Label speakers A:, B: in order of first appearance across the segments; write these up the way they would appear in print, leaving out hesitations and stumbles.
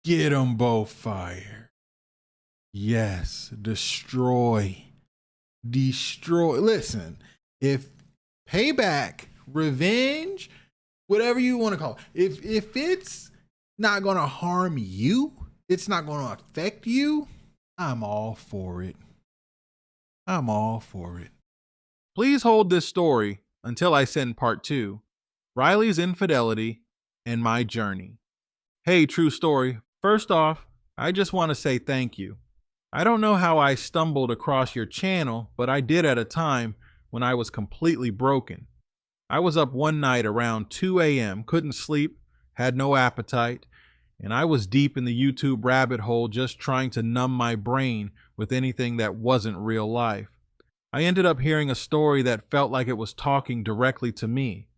A: Get them both fired. Yes, destroy. Destroy. Listen, if payback, revenge, whatever you want to call it, if it's not going to harm you, it's not going to affect you, I'm all for it. I'm all for it.
B: Please hold this story until I send part 2, Riley's Infidelity and My Journey. Hey, true story. First off, I just want to say thank you. I don't know how I stumbled across your channel, but I did at a time when I was completely broken. I was up one night around 2 a.m., couldn't sleep, had no appetite, and I was deep in the YouTube rabbit hole just trying to numb my brain with anything that wasn't real life. I ended up hearing a story that felt like it was talking directly to me.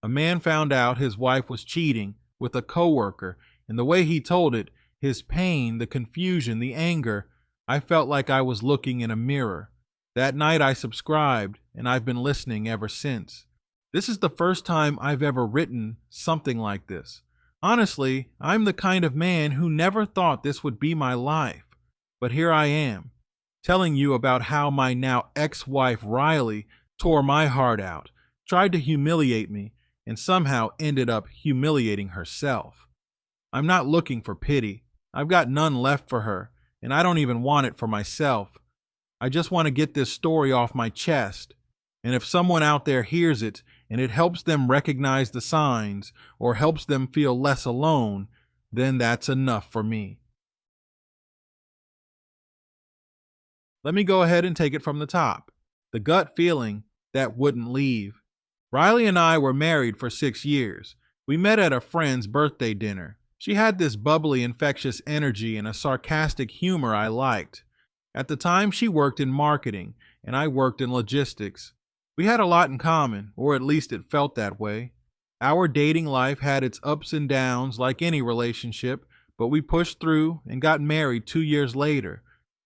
B: A man found out his wife was cheating with a coworker, and the way he told it, his pain, the confusion, the anger, I felt like I was looking in a mirror. That night I subscribed, and I've been listening ever since. This is the first time I've ever written something like this. Honestly, I'm the kind of man who never thought this would be my life. But here I am, telling you about how my now ex-wife Riley tore my heart out, tried to humiliate me, and somehow ended up humiliating herself. I'm not looking for pity. I've got none left for her, and I don't even want it for myself. I just want to get this story off my chest. And if someone out there hears it and it helps them recognize the signs or helps them feel less alone, then that's enough for me. Let me go ahead and take it from the top. The gut feeling that wouldn't leave. Riley and I were married for 6 years. We met at a friend's birthday dinner. She had this bubbly, infectious energy and a sarcastic humor I liked. At the time, she worked in marketing, and I worked in logistics. We had a lot in common, or at least it felt that way. Our dating life had its ups and downs like any relationship, but we pushed through and got married 2 years later.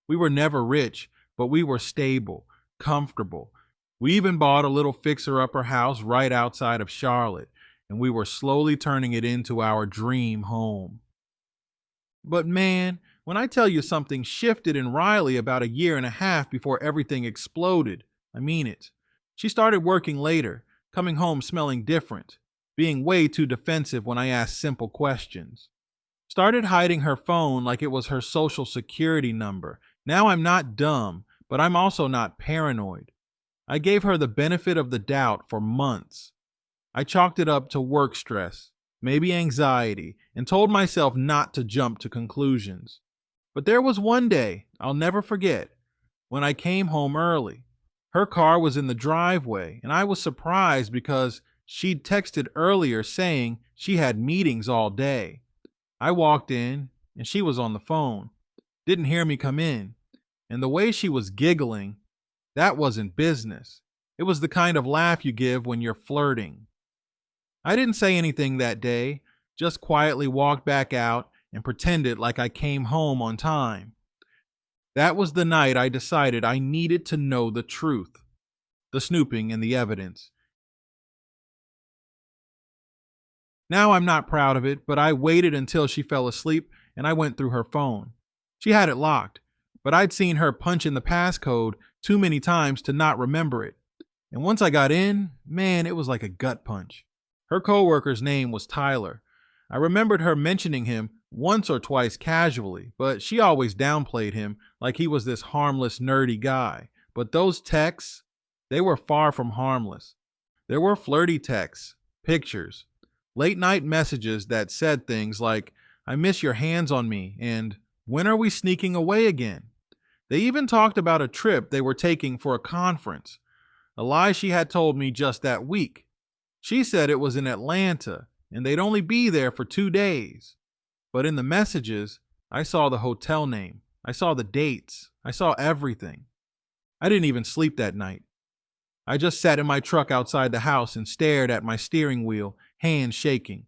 B: We were never rich, but we were stable, comfortable. We even bought a little fixer-upper house right outside of Charlotte, and we were slowly turning it into our dream home. But man, when I tell you something shifted in Riley about 1.5 years before everything exploded, I mean it. She started working later, coming home smelling different, being way too defensive when I asked simple questions. Started hiding her phone like it was her social security number. Now I'm not dumb, but I'm also not paranoid. I gave her the benefit of the doubt for months. I chalked it up to work stress, maybe anxiety, and told myself not to jump to conclusions. But there was one day, I'll never forget, when I came home early. Her car was in the driveway, and I was surprised because she'd texted earlier saying she had meetings all day. I walked in, and she was on the phone. Didn't hear me come in. And the way she was giggling, that wasn't business. It was the kind of laugh you give when you're flirting. I didn't say anything that day, just quietly walked back out and pretended like I came home on time. That was the night I decided I needed to know the truth, the snooping and the evidence. Now I'm not proud of it, but I waited until she fell asleep and I went through her phone. She had it locked, but I'd seen her punch in the passcode too many times to not remember it. And once I got in, man, it was like a gut punch. Her coworker's name was Tyler. I remembered her mentioning him once or twice casually, but she always downplayed him like he was this harmless, nerdy guy. But those texts, they were far from harmless. There were flirty texts, pictures, late night messages that said things like, "I miss your hands on me," and "When are we sneaking away again?" They even talked about a trip they were taking for a conference, a lie she had told me just that week. She said it was in Atlanta and they'd only be there for 2 days. But in the messages, I saw the hotel name. I saw the dates. I saw everything. I didn't even sleep that night. I just sat in my truck outside the house and stared at my steering wheel, hands shaking.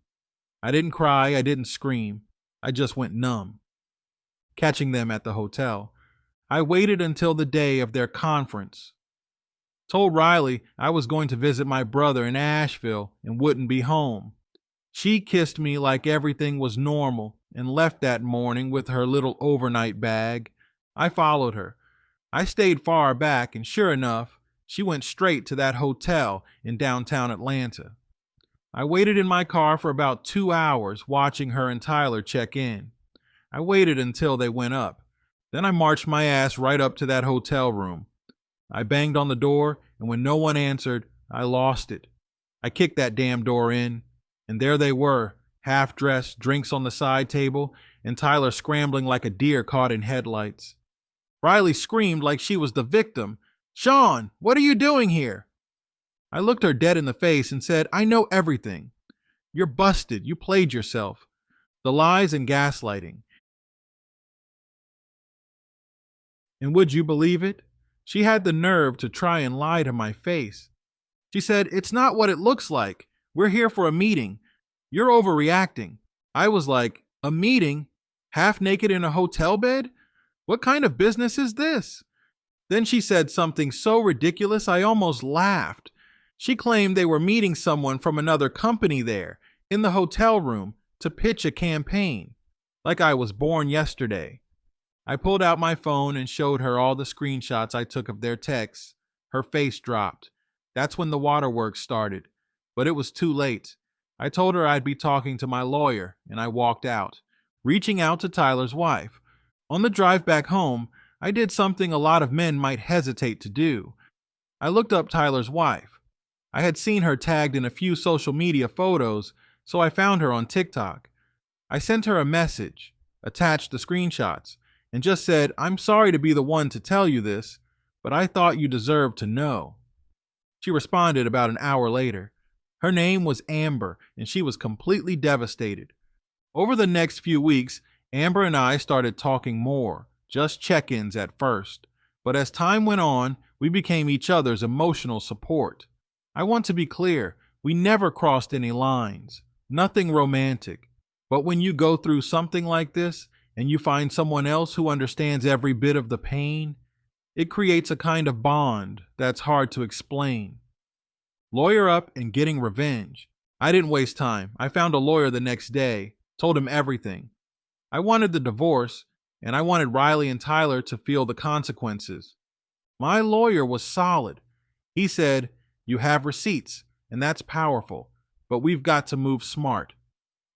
B: I didn't cry. I didn't scream. I just went numb. Catching them at the hotel, I waited until the day of their conference. Told Riley I was going to visit my brother in Asheville and wouldn't be home. She kissed me like everything was normal, and left that morning with her little overnight bag. I followed her. I stayed far back, and sure enough, she went straight to that hotel in downtown Atlanta. I waited in my car for about 2 hours watching her and Tyler check in. I waited until they went up. Then I marched my ass right up to that hotel room. I banged on the door, and when no one answered, I lost it. I kicked that damn door in, and there they were, half dressed, drinks on the side table, and Tyler scrambling like a deer caught in headlights. Riley screamed like she was the victim. "Sean, what are you doing here?" I looked her dead in the face and said, "I know everything. You're busted. You played yourself. The lies and gaslighting." And would you believe it? She had the nerve to try and lie to my face. She said, "It's not what it looks like. We're here for a meeting. You're overreacting." I was like, "A meeting? Half naked in a hotel bed? What kind of business is this?" Then she said something so ridiculous I almost laughed. She claimed they were meeting someone from another company there, in the hotel room, to pitch a campaign. Like I was born yesterday. I pulled out my phone and showed her all the screenshots I took of their texts. Her face dropped. That's when the waterworks started. But it was too late. I told her I'd be talking to my lawyer, and I walked out, reaching out to Tyler's wife. On the drive back home, I did something a lot of men might hesitate to do. I looked up Tyler's wife. I had seen her tagged in a few social media photos, so I found her on TikTok. I sent her a message, attached the screenshots, and just said, "I'm sorry to be the one to tell you this, but I thought you deserved to know." She responded about an hour later. Her name was Amber, and she was completely devastated. Over the next few weeks, Amber and I started talking more, just check-ins at first. But as time went on, we became each other's emotional support. I want to be clear, we never crossed any lines, nothing romantic. But when you go through something like this, and you find someone else who understands every bit of the pain, it creates a kind of bond that's hard to explain. Lawyer up and getting revenge. I didn't waste time. I found a lawyer the next day, told him everything. I wanted the divorce, and I wanted Riley and Tyler to feel the consequences. My lawyer was solid. He said, "You have receipts, and that's powerful, but we've got to move smart."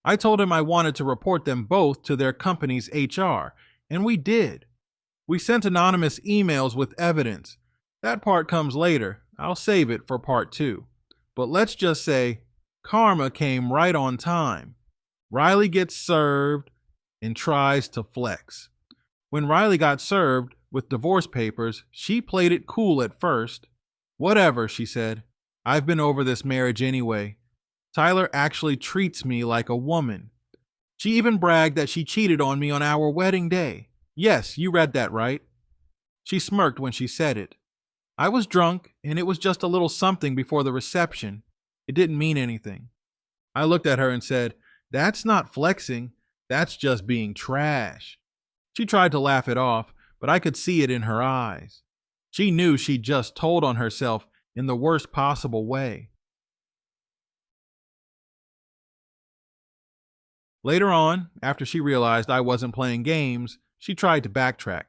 B: I told him I wanted to report them both to their company's HR, and we did. We sent anonymous emails with evidence. That part comes later. I'll save it for part 2. But let's just say karma came right on time. Riley gets served and tries to flex. When Riley got served with divorce papers, she played it cool at first. "Whatever," she said. "I've been over this marriage anyway. Tyler actually treats me like a woman." She even bragged that she cheated on me on our wedding day. Yes, you read that right. She smirked when she said it. I was drunk, and it was just a little something before the reception. It didn't mean anything. I looked at her and said, "That's not flexing. That's just being trash." She tried to laugh it off, but I could see it in her eyes. She knew she'd just told on herself in the worst possible way. Later on, after she realized I wasn't playing games, she tried to backtrack,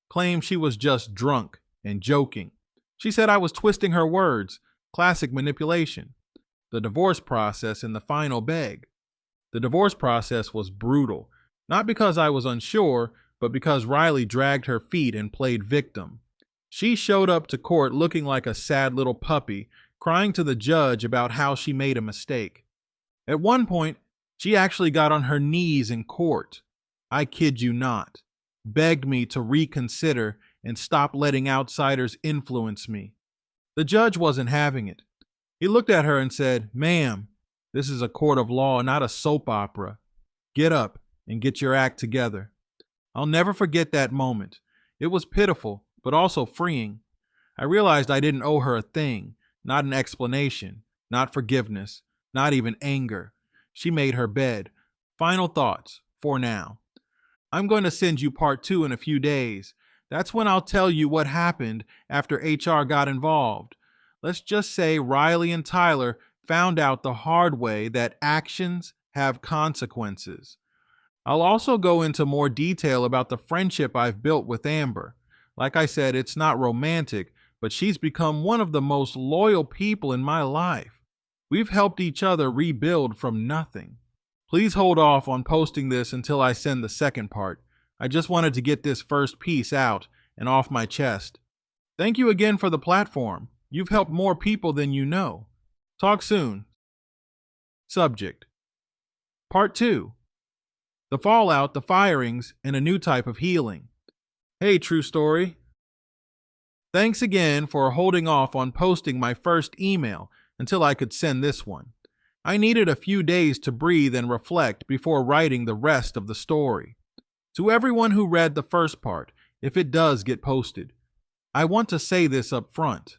B: claimed she was just drunk and joking. She said I was twisting her words, classic manipulation. The divorce process and the final beg. The divorce process was brutal, not because I was unsure, but because Riley dragged her feet and played victim. She showed up to court looking like a sad little puppy, crying to the judge about how she made a mistake. At one point, she actually got on her knees in court. I kid you not. Begged me to reconsider and stop letting outsiders influence me. The judge wasn't having it. He looked at her and said, "Ma'am, this is a court of law, not a soap opera. Get up and get your act together." I'll never forget that moment. It was pitiful, but also freeing. I realized I didn't owe her a thing, not an explanation, not forgiveness, not even anger. She made her bed. Final thoughts, for now. I'm going to send you part 2 in a few days. That's when I'll tell you what happened after HR got involved. Let's just say Riley and Tyler found out the hard way that actions have consequences. I'll also go into more detail about the friendship I've built with Amber. Like I said, it's not romantic, but she's become one of the most loyal people in my life. We've helped each other rebuild from nothing. Please hold off on posting this until I send the second part. I just wanted to get this first piece out and off my chest. Thank you again for the platform. You've helped more people than you know. Talk soon. Subject: Part 2: The fallout, the firings, and a new type of healing. Hey, True Story. Thanks again for holding off on posting my first email until I could send this one. I needed a few days to breathe and reflect before writing the rest of the story. To everyone who read the first part, if it does get posted, I want to say this up front.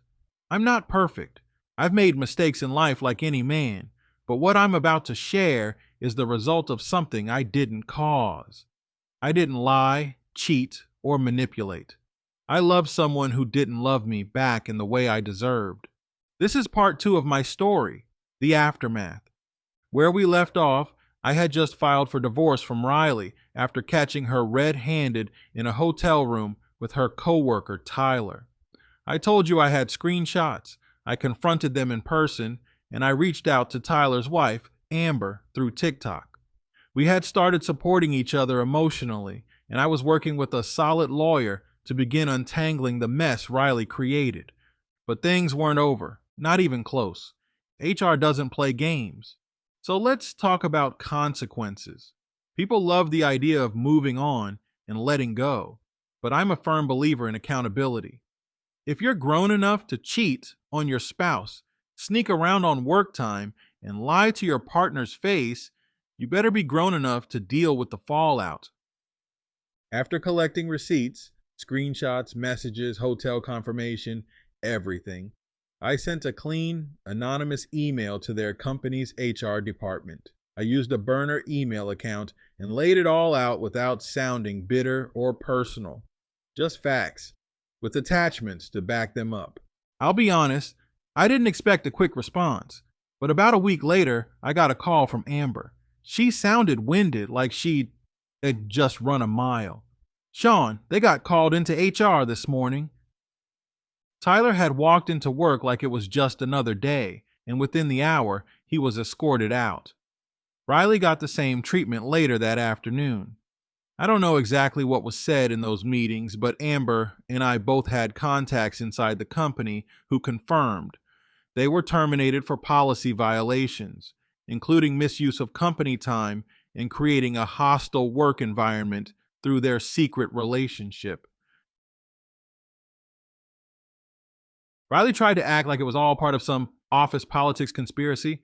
B: I'm not perfect. I've made mistakes in life like any man, but what I'm about to share is the result of something I didn't cause. I didn't lie, cheat, or manipulate. I loved someone who didn't love me back in the way I deserved. This is part 2 of my story, the aftermath. Where we left off, I had just filed for divorce from Riley after catching her red-handed in a hotel room with her coworker, Tyler. I told you I had screenshots. I confronted them in person, and I reached out to Tyler's wife, Amber, through TikTok. We had started supporting each other emotionally, and I was working with a solid lawyer to begin untangling the mess Riley created. But things weren't over, not even close. HR doesn't play games. So let's talk about consequences. People love the idea of moving on and letting go, but I'm a firm believer in accountability. If you're grown enough to cheat on your spouse, sneak around on work time, and lie to your partner's face, you better be grown enough to deal with the fallout. After collecting receipts, screenshots, messages, hotel confirmation, everything, I sent a clean, anonymous email to their company's HR department. I used a burner email account and laid it all out without sounding bitter or personal. Just facts, with attachments to back them up. I'll be honest, I didn't expect a quick response, but about a week later, I got a call from Amber. She sounded winded, like she had just run a mile. "Sean, they got called into HR this morning." Tyler had walked into work like it was just another day, and within the hour, he was escorted out. Riley got the same treatment later that afternoon. I don't know exactly what was said in those meetings, but Amber and I both had contacts inside the company who confirmed they were terminated for policy violations, including misuse of company time and creating a hostile work environment through their secret relationship. Riley tried to act like it was all part of some office politics conspiracy.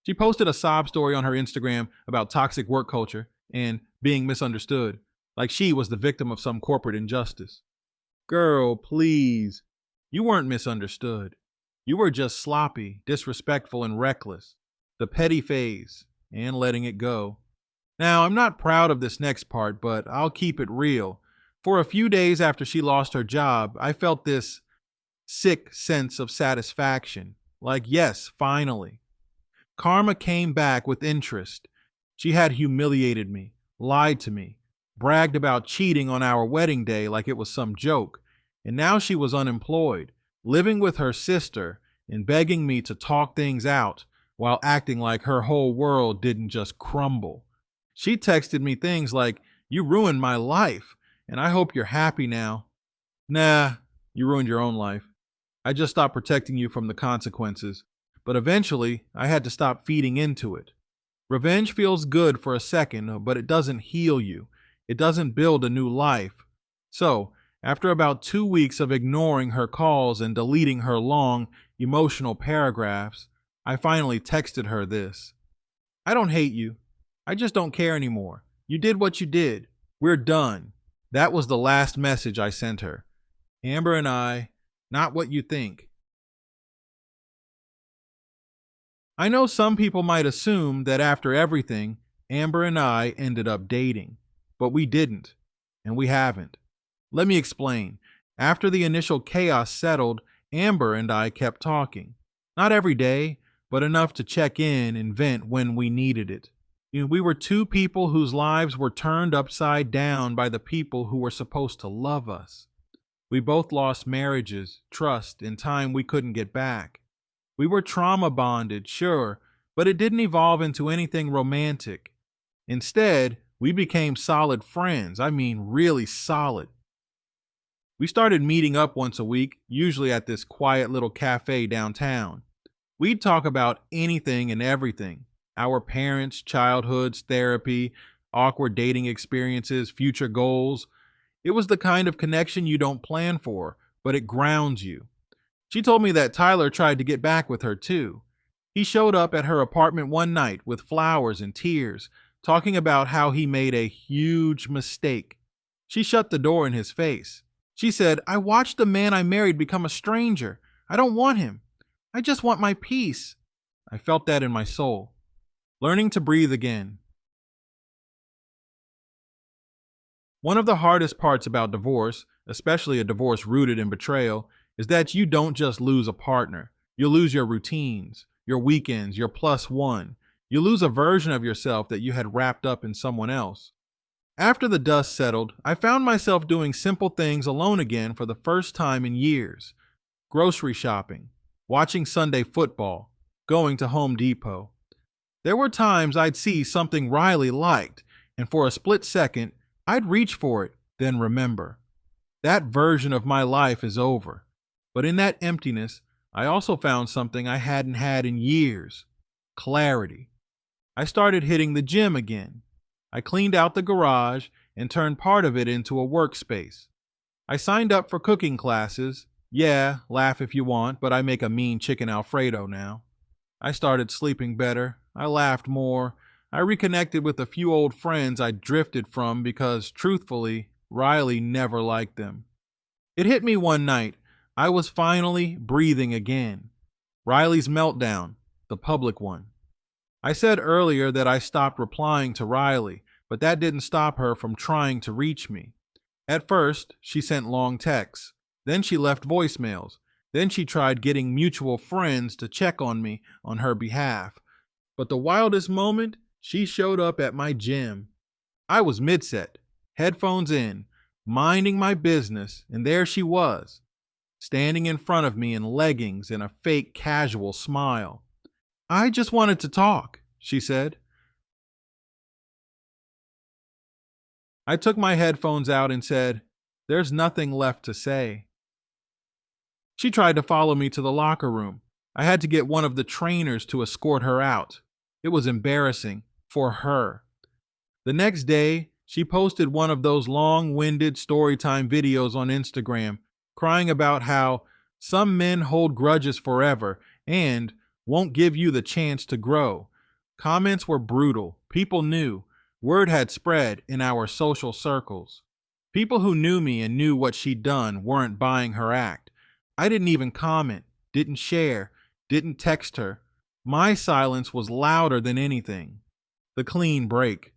B: She posted a sob story on her Instagram about toxic work culture and being misunderstood, like she was the victim of some corporate injustice. Girl, please. You weren't misunderstood. You were just sloppy, disrespectful, and reckless. The petty phase, and letting it go. Now, I'm not proud of this next part, but I'll keep it real. For a few days after she lost her job, I felt this sick sense of satisfaction. Like, yes, finally. Karma came back with interest. She had humiliated me, lied to me, bragged about cheating on our wedding day like it was some joke, and now she was unemployed, living with her sister and begging me to talk things out while acting like her whole world didn't just crumble. She texted me things like, "You ruined my life, and I hope you're happy now." Nah, you ruined your own life. I just stopped protecting you from the consequences, but eventually I had to stop feeding into it. Revenge feels good for a second, but it doesn't heal you. It doesn't build a new life. So, after about 2 weeks of ignoring her calls and deleting her long, emotional paragraphs, I finally texted her this. "I don't hate you. I just don't care anymore. You did what you did. We're done." That was the last message I sent her. Amber and I, not what you think. I know some people might assume that after everything, Amber and I ended up dating, but we didn't, and we haven't. Let me explain. After the initial chaos settled, Amber and I kept talking. Not every day, but enough to check in and vent when we needed it. We were two people whose lives were turned upside down by the people who were supposed to love us. We both lost marriages, trust, and time we couldn't get back. We were trauma bonded, sure, but it didn't evolve into anything romantic. Instead, we became solid friends. I mean, really solid. We started meeting up once a week, usually at this quiet little cafe downtown. We'd talk about anything and everything: our parents, childhoods, therapy, awkward dating experiences, future goals. It was the kind of connection you don't plan for, but it grounds you. She told me that Tyler tried to get back with her too. He showed up at her apartment one night with flowers and tears, talking about how he made a huge mistake. She shut the door in his face. She said, "I watched the man I married become a stranger. I don't want him. I just want my peace." I felt that in my soul. Learning to breathe again. One of the hardest parts about divorce, especially a divorce rooted in betrayal, is that you don't just lose a partner. You lose your routines, your weekends, your plus one. You lose a version of yourself that you had wrapped up in someone else. After the dust settled, I found myself doing simple things alone again for the first time in years: grocery shopping, watching Sunday football, going to Home Depot. There were times I'd see something Riley liked, and for a split second, I'd reach for it, then remember. That version of my life is over. But in that emptiness, I also found something I hadn't had in years: clarity. I started hitting the gym again. I cleaned out the garage and turned part of it into a workspace. I signed up for cooking classes. Yeah, laugh if you want, but I make a mean chicken Alfredo now. I started sleeping better. I laughed more. I reconnected with a few old friends I drifted from because, truthfully, Riley never liked them. It hit me one night. I was finally breathing again. Riley's meltdown, the public one. I said earlier that I stopped replying to Riley, but that didn't stop her from trying to reach me. At first, she sent long texts. Then she left voicemails. Then she tried getting mutual friends to check on me on her behalf. But the wildest moment, she showed up at my gym. I was midset, headphones in, minding my business, and there she was, standing in front of me in leggings and a fake casual smile. "I just wanted to talk," she said. I took my headphones out and said, "There's nothing left to say." She tried to follow me to the locker room. I had to get one of the trainers to escort her out. It was embarrassing for her. The next day, she posted one of those long-winded storytime videos on Instagram, crying about how some men hold grudges forever and won't give you the chance to grow. Comments were brutal. People knew. Word had spread in our social circles. People who knew me and knew what she'd done weren't buying her act. I didn't even comment, didn't share, didn't text her. My silence was louder than anything. The clean break.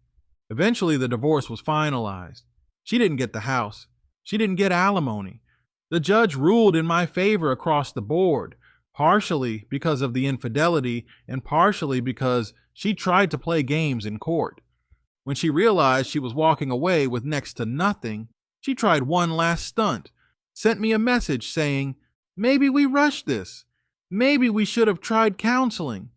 B: Eventually, the divorce was finalized. She didn't get the house. She didn't get alimony. The judge ruled in my favor across the board, partially because of the infidelity and partially because she tried to play games in court. When she realized she was walking away with next to nothing, she tried one last stunt, sent me a message saying, "Maybe we rushed this. Maybe we should have tried counseling."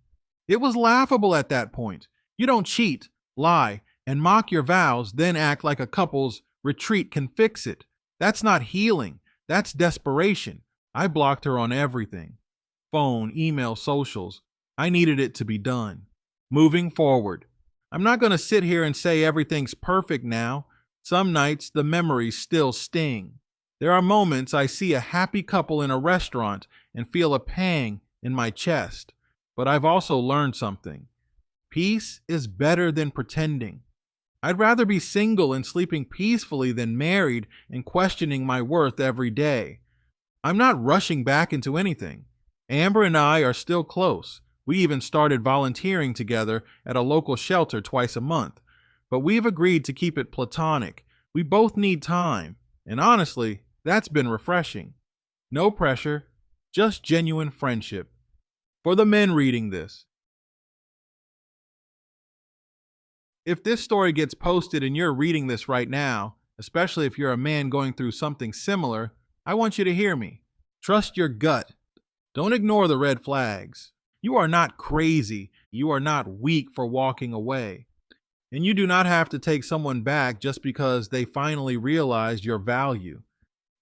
B: It was laughable at that point. You don't cheat, lie, and mock your vows, then act like a couple's retreat can fix it. That's not healing. That's desperation. I blocked her on everything: phone, email, socials. I needed it to be done. Moving forward. I'm not going to sit here and say everything's perfect now. Some nights the memories still sting. There are moments I see a happy couple in a restaurant and feel a pang in my chest. But I've also learned something. Peace is better than pretending. I'd rather be single and sleeping peacefully than married and questioning my worth every day. I'm not rushing back into anything. Amber and I are still close. We even started volunteering together at a local shelter twice a month. But we've agreed to keep it platonic. We both need time. And honestly, that's been refreshing. No pressure, just genuine friendship. For the men reading this, If this story gets posted and you're reading this right now, especially if you're a man going through something similar, I want you to hear me. Trust your gut. Don't ignore the red flags. You are not crazy. You are not weak for walking away. And you do not have to take someone back just because they finally realized your value.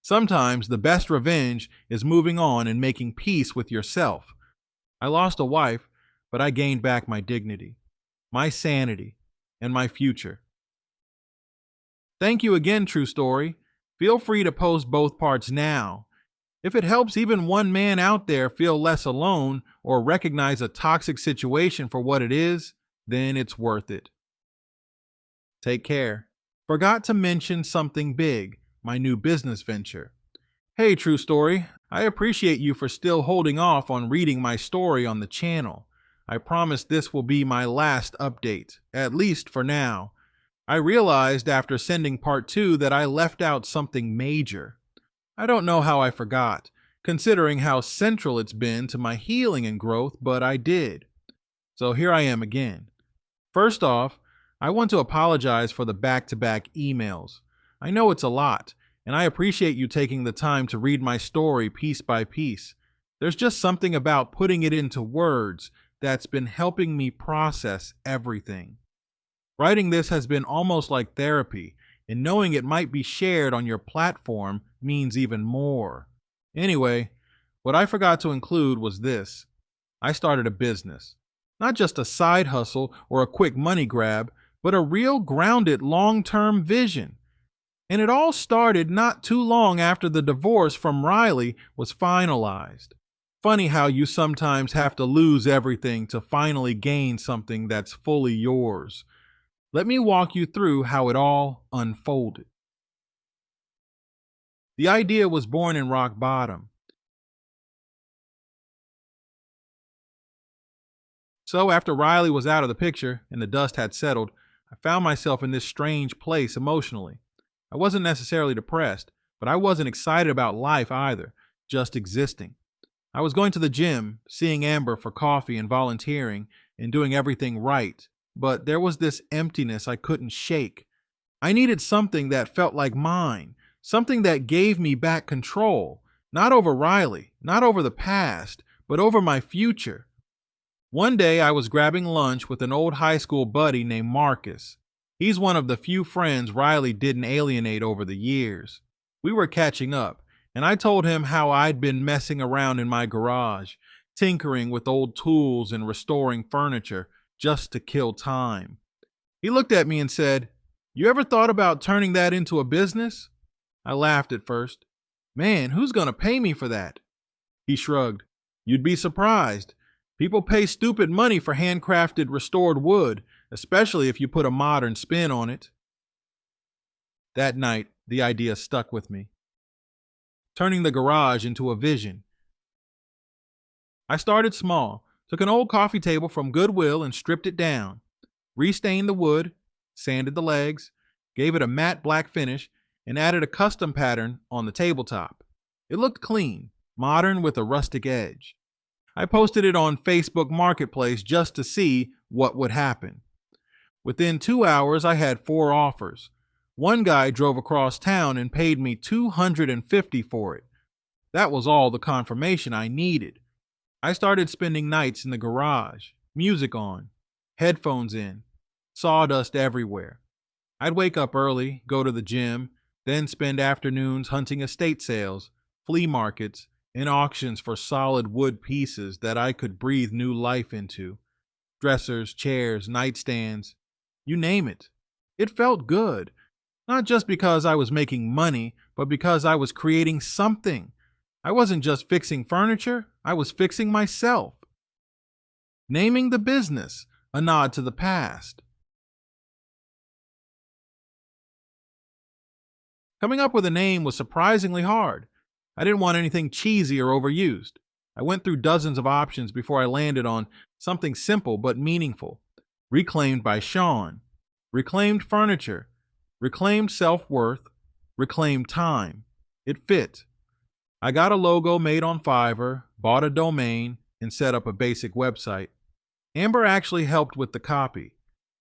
B: Sometimes the best revenge is moving on and making peace with yourself. I lost a wife, but I gained back my dignity, my sanity, and my future. Thank you again, True Story. Feel free to post both parts now. If it helps even one man out there feel less alone or recognize a toxic situation for what it is, then it's worth it. Take care. Forgot to mention something big, my new business venture. Hey, True Story, I appreciate you for still holding off on reading my story on the channel. I promise this will be my last update, at least for now. I realized after sending part 2 that I left out something major. I don't know how I forgot, considering how central it's been to my healing and growth, but I did. So here I am again. First off, I want to apologize for the back-to-back emails. I know it's a lot, and I appreciate you taking the time to read my story piece by piece. There's just something about putting it into words that's been helping me process everything. Writing this has been almost like therapy, and knowing it might be shared on your platform means even more. Anyway, what I forgot to include was this. I started a business. Not just a side hustle or a quick money grab, but a real grounded long-term vision. And it all started not too long after the divorce from Riley was finalized. Funny how you sometimes have to lose everything to finally gain something that's fully yours. Let me walk you through how it all unfolded. The idea was born in rock bottom. So after Riley was out of the picture and the dust had settled, I found myself in this strange place emotionally. I wasn't necessarily depressed, but I wasn't excited about life either, just existing. I was going to the gym, seeing Amber for coffee and volunteering and doing everything right, but there was this emptiness I couldn't shake. I needed something that felt like mine, something that gave me back control, not over Riley, not over the past, but over my future. One day I was grabbing lunch with an old high school buddy named Marcus. He's one of the few friends Riley didn't alienate over the years. We were catching up, and I told him how I'd been messing around in my garage, tinkering with old tools and restoring furniture just to kill time. He looked at me and said, "You ever thought about turning that into a business?" I laughed at first. "Man, who's gonna pay me for that?" He shrugged. "You'd be surprised. People pay stupid money for handcrafted restored wood, especially if you put a modern spin on it." That night, the idea stuck with me. Turning the garage into a vision. I started small, took an old coffee table from Goodwill and stripped it down, restained the wood, sanded the legs, gave it a matte black finish, and added a custom pattern on the tabletop. It looked clean, modern with a rustic edge. I posted it on Facebook Marketplace just to see what would happen. Within 2 hours, I had 4 offers. One guy drove across town and paid me $250 for it. That was all the confirmation I needed. I started spending nights in the garage, music on, headphones in, sawdust everywhere. I'd wake up early, go to the gym, then spend afternoons hunting estate sales, flea markets, and auctions for solid wood pieces that I could breathe new life into. Dressers, chairs, nightstands, you name it. It felt good, not just because I was making money, but because I was creating something. I wasn't just fixing furniture, I was fixing myself. Naming the business, a nod to the past. Coming up with a name was surprisingly hard. I didn't want anything cheesy or overused. I went through dozens of options before I landed on something simple but meaningful. Reclaimed by Sean. Reclaimed furniture. Reclaimed self-worth. Reclaimed time. It fit. I got a logo made on Fiverr, bought a domain, and set up a basic website. Amber actually helped with the copy.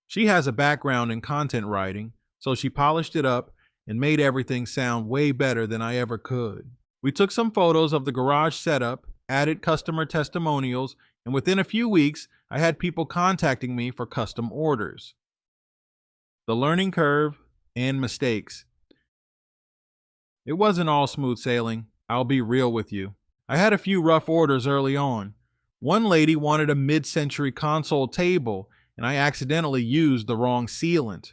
B: She has a background in content writing, so she polished it up and made everything sound way better than I ever could. We took some photos of the garage setup, added customer testimonials, and within a few weeks, I had people contacting me for custom orders. The learning curve and mistakes. It wasn't all smooth sailing, I'll be real with you. I had a few rough orders early on. One lady wanted a mid-century console table, and I accidentally used the wrong sealant.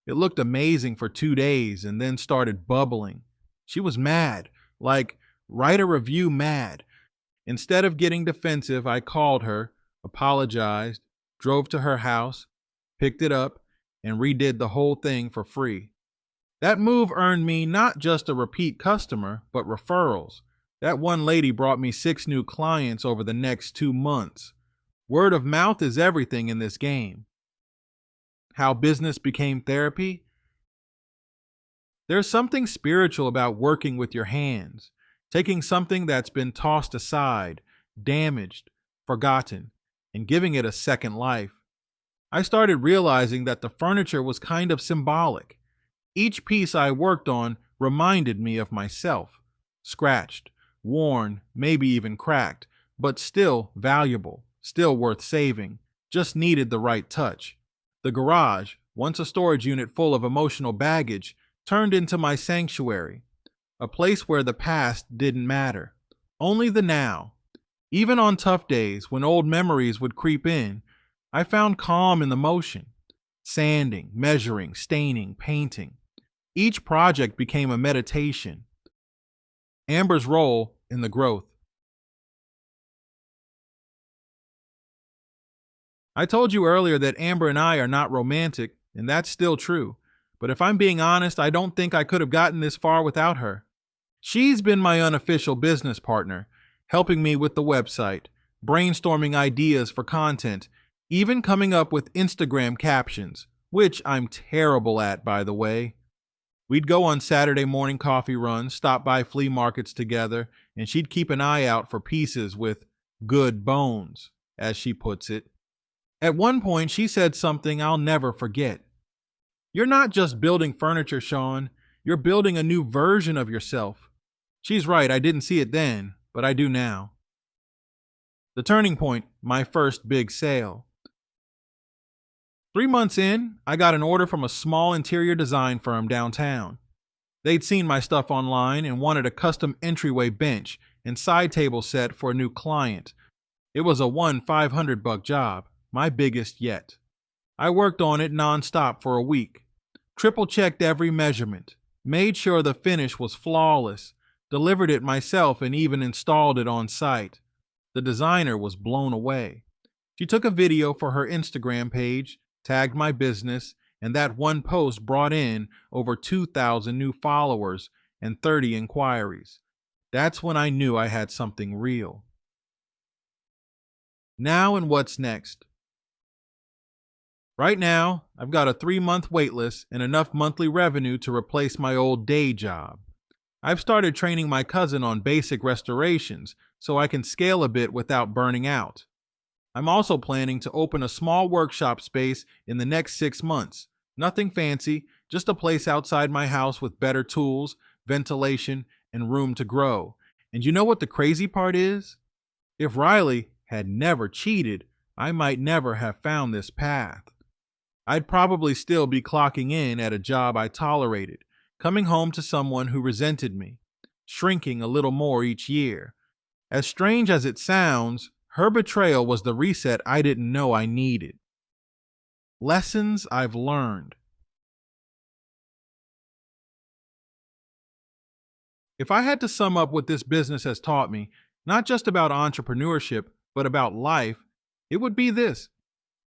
B: It looked amazing for 2 days and then started bubbling. She was mad, like, write a review mad. Instead of getting defensive, I called her, apologized, drove to her house, picked it up, and redid the whole thing for free. That move earned me not just a repeat customer, but referrals. That one lady brought me 6 new clients over the next 2 months. Word of mouth is everything in this game. How business became therapy? There's something spiritual about working with your hands, taking something that's been tossed aside, damaged, forgotten, and giving it a second life. I started realizing that the furniture was kind of symbolic. Each piece I worked on reminded me of myself, scratched, worn, maybe even cracked, but still valuable, still worth saving, just needed the right touch. The garage, once a storage unit full of emotional baggage, turned into my sanctuary, a place where the past didn't matter, only the now. Even on tough days, when old memories would creep in, I found calm in the motion, sanding, measuring, staining, painting. Each project became a meditation. Amber's role in the growth. I told you earlier that Amber and I are not romantic, and that's still true. But if I'm being honest, I don't think I could have gotten this far without her. She's been my unofficial business partner, helping me with the website, brainstorming ideas for content, even coming up with Instagram captions, which I'm terrible at, by the way. We'd go on Saturday morning coffee runs, stop by flea markets together, and she'd keep an eye out for pieces with good bones, as she puts it. At one point, she said something I'll never forget. You're not just building furniture, Sean. You're building a new version of yourself. She's right, I didn't see it then, but I do now. The turning point, my first big sale. 3 months in, I got an order from a small interior design firm downtown. They'd seen my stuff online and wanted a custom entryway bench and side table set for a new client. It was a $500 job, my biggest yet. I worked on it nonstop for a week, triple checked every measurement, made sure the finish was flawless, delivered it myself and even installed it on site. The designer was blown away. She took a video for her Instagram page, tagged my business, and that one post brought in over 2,000 new followers and 30 inquiries. That's when I knew I had something real. Now and what's next? Right now, I've got a 3-month waitlist and enough monthly revenue to replace my old day job. I've started training my cousin on basic restorations so I can scale a bit without burning out. I'm also planning to open a small workshop space in the next 6 months. Nothing fancy, just a place outside my house with better tools, ventilation, and room to grow. And you know what the crazy part is? If Riley had never cheated, I might never have found this path. I'd probably still be clocking in at a job I tolerated, coming home to someone who resented me, shrinking a little more each year. As strange as it sounds, her betrayal was the reset I didn't know I needed. Lessons I've learned. If I had to sum up what this business has taught me, not just about entrepreneurship, but about life, it would be this.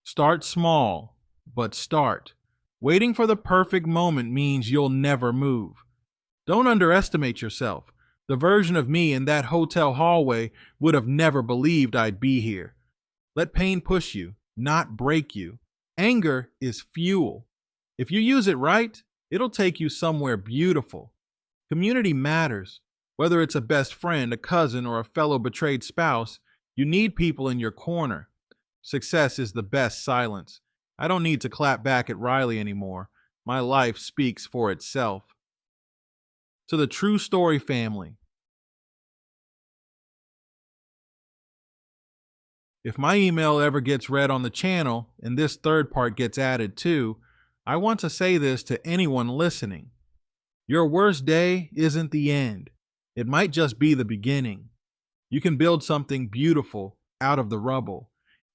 B: Start small, but start. Waiting for the perfect moment means you'll never move. Don't underestimate yourself. The version of me in that hotel hallway would have never believed I'd be here. Let pain push you, not break you. Anger is fuel. If you use it right, it'll take you somewhere beautiful. Community matters. Whether it's a best friend, a cousin, or a fellow betrayed spouse, you need people in your corner. Success is the best silence. I don't need to clap back at Riley anymore. My life speaks for itself. To the True Story family, if my email ever gets read on the channel and this third part gets added too, I want to say this to anyone listening. Your worst day isn't the end. It might just be the beginning. You can build something beautiful out of the rubble.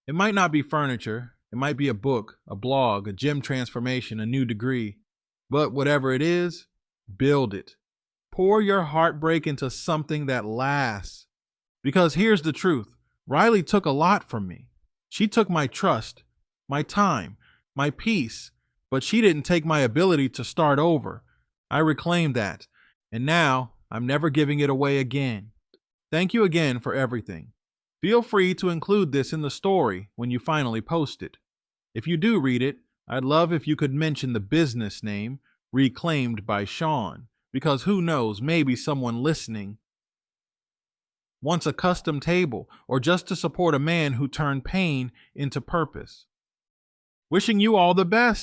B: It might not be furniture. It might be a book, a blog, a gym transformation, a new degree. But whatever it is, build it. Pour your heartbreak into something that lasts. Because here's the truth. Riley took a lot from me. She took my trust, my time, my peace, but she didn't take my ability to start over. I reclaimed that, and now I'm never giving it away again. Thank you again for everything. Feel free to include this in the story when you finally post it. If you do read it, I'd love if you could mention the business name, Reclaimed by Sean, because who knows, maybe someone listening wants a custom table or just to support a man who turned pain into purpose. Wishing you all the best.